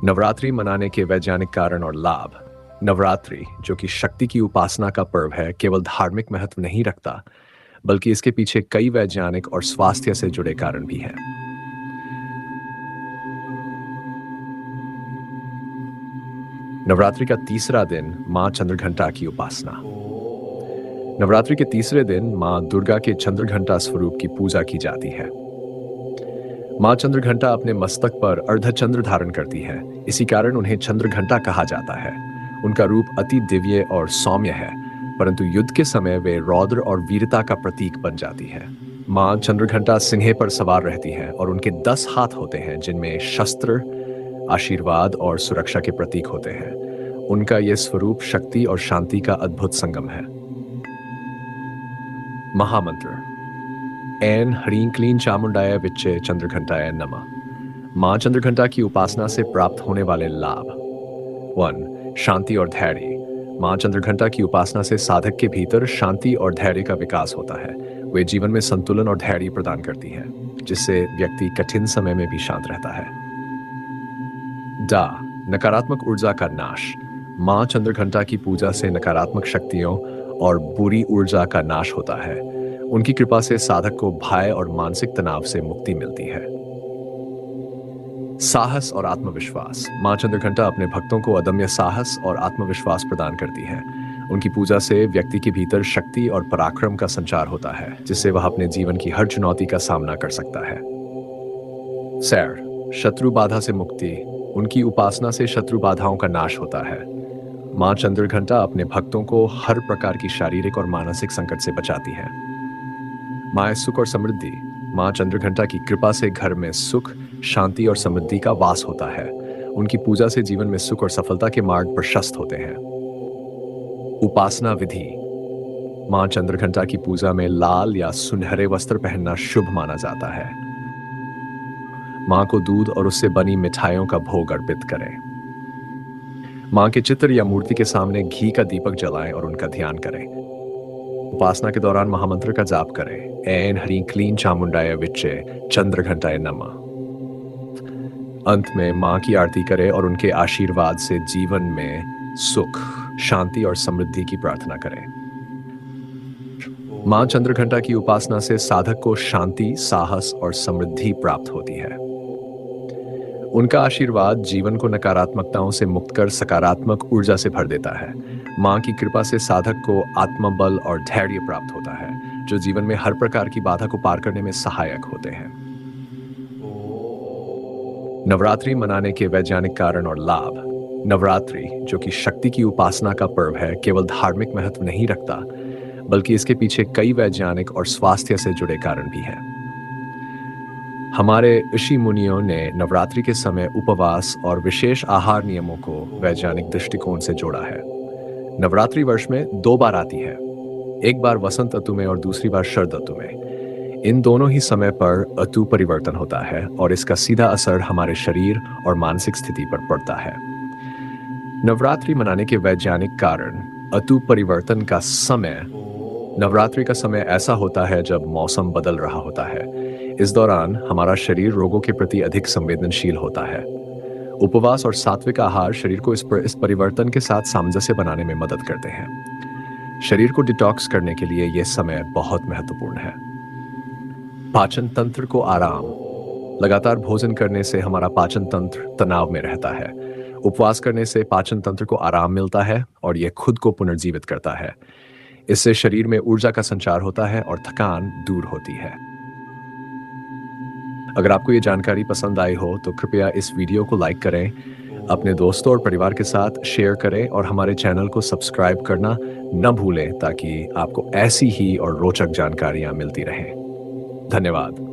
नवरात्रि मनाने के वैज्ञानिक कारण और लाभ। नवरात्रि, जो कि शक्ति की उपासना का पर्व है, केवल धार्मिक महत्व नहीं रखता, बल्कि इसके पीछे कई वैज्ञानिक और स्वास्थ्य से जुड़े कारण भी हैं। नवरात्रि का तीसरा दिन मां चंद्रघंटा की उपासना। नवरात्रि के तीसरे दिन मां दुर्गा के चंद्रघंटा स्वरूप की पूजा की जाती है। मां चंद्रघंटा अपने मस्तक पर अर्धचंद्र धारण करती है, इसी कारण उन्हें चंद्रघंटा कहा जाता है। उनका रूप अति दिव्य और सौम्य है, परंतु युद्ध के समय वे रौद्र और वीरता का प्रतीक बन जाती है। मां चंद्रघंटा सिंहे पर सवार रहती है और उनके 10 हाथ होते हैं, जिनमें शस्त्र, आशीर्वाद और सुरक्षा के प्रतीक होते हैं। उनका यह स्वरूप शक्ति और शांति का अद्भुत संगम है। महामंत्र। ऐन ह्रीं क्लीं चामुंडाय विच्चे चंद्रघंटाय नमः। मां चंद्रघंटा की उपासना से प्राप्त होने वाले लाभ। 1. शांति और धैर्य। मां चंद्रघंटा की उपासना से साधक के भीतर शांति और धैर्य का विकास होता है। वे जीवन में संतुलन और धैर्य प्रदान करती है, जिससे व्यक्ति कठिन समय में भी शांत रहता है। डा नकारात्मक ऊर्जा का नाश। मां चंद्रघंटा की पूजा से नकारात्मक शक्तियों और बुरी ऊर्जा का नाश होता है। उनकी कृपा से साधक को भय और मानसिक तनाव से मुक्ति मिलती है। साहस और आत्मविश्वास। मां चंद्रघंटा अपने भक्तों को अदम्य साहस और आत्मविश्वास प्रदान करती है। उनकी पूजा से व्यक्ति के भीतर शक्ति और पराक्रम का संचार होता है, जिससे वह अपने जीवन की हर चुनौती का सामना कर सकता है। सैर, शत्रु बाधा से मुक्ति। उनकी उपासना से शत्रु बाधाओं का नाश होता है। मां चंद्रघंटा अपने भक्तों को हर प्रकार की शारीरिक और मानसिक संकट से बचाती है। मां सुख और समृद्धि। मां चंद्रघंटा की कृपा से घर में सुख, शांति और समृद्धि का वास होता है। उनकी पूजा से जीवन में सुख और सफलता के मार्ग प्रशस्त होते हैं। उपासना विधि। मां चंद्रघंटा की पूजा में लाल या सुनहरे वस्त्र पहनना शुभ माना जाता है। मां को दूध और उससे बनी मिठाइयों का भोग अर्पित करें। मां के चित्र या मूर्ति के सामने घी का दीपक जलाएं और उनका ध्यान करें। उपासना के दौरान महामंत्र का जाप करें। ऐन ह्रीं क्लीं चामुंडाय विच्चे चंद्रघंटाय नमः। अंत में मां की आरती करें और उनके आशीर्वाद से जीवन में सुख, शांति और समृद्धि की प्रार्थना करें। मां चंद्रघंटा की उपासना से साधक को शांति, साहस और समृद्धि प्राप्त होती है। उनका आशीर्वाद जीवन को नकारात्मकताओं से मुक्त कर सकारात्मक ऊर्जा से भर देता है। मां की कृपा से साधक को आत्मबल और धैर्य प्राप्त होता है, जो जीवन में हर प्रकार की बाधा को पार करने में सहायक होते हैं। नवरात्रि मनाने के वैज्ञानिक कारण और लाभ। नवरात्रि, जो कि शक्ति की उपासना का पर्व है, केवल धार्मिक महत्व नहीं रखता, बल्कि इसके पीछे कई वैज्ञानिक और स्वास्थ्य से जुड़े कारण भी हैं। हमारे ऋषि मुनियों ने नवरात्रि के समय उपवास और विशेष आहार नियमों को वैज्ञानिक दृष्टिकोण से जोड़ा है। नवरात्रि वर्ष में 2 बार आती है, एक बार वसंत ऋतु में और दूसरी बार शरद ऋतु में। इन दोनों ही समय पर ऋतु परिवर्तन होता है और इसका सीधा असर हमारे शरीर और मानसिक स्थिति पर पड़ता है। नवरात्रि मनाने के वैज्ञानिक कारण। ऋतु परिवर्तन का समय। नवरात्रि का समय ऐसा होता है जब मौसम बदल रहा होता है। इस दौरान हमारा शरीर रोगों के प्रति अधिक संवेदनशील होता है। उपवास और सात्विक आहार शरीर को इस परिवर्तन के साथ सामंजस्य बनाने में मदद करते हैं। शरीर को डिटॉक्स करने के लिए यह समय बहुत महत्वपूर्ण है। पाचन तंत्र को आराम। लगातार भोजन करने से हमारा पाचन तंत्र तनाव में रहता है। उपवास करने से पाचन तंत्र को आराम मिलता है और यह खुद को पुनर्जीवित करता है। इससे शरीर में ऊर्जा का संचार होता है और थकान दूर होती है। अगर आपको ये जानकारी पसंद आई हो तो कृपया इस वीडियो को लाइक करें, अपने दोस्तों और परिवार के साथ शेयर करें और हमारे चैनल को सब्सक्राइब करना न भूलें, ताकि आपको ऐसी ही और रोचक जानकारियां मिलती रहें। धन्यवाद।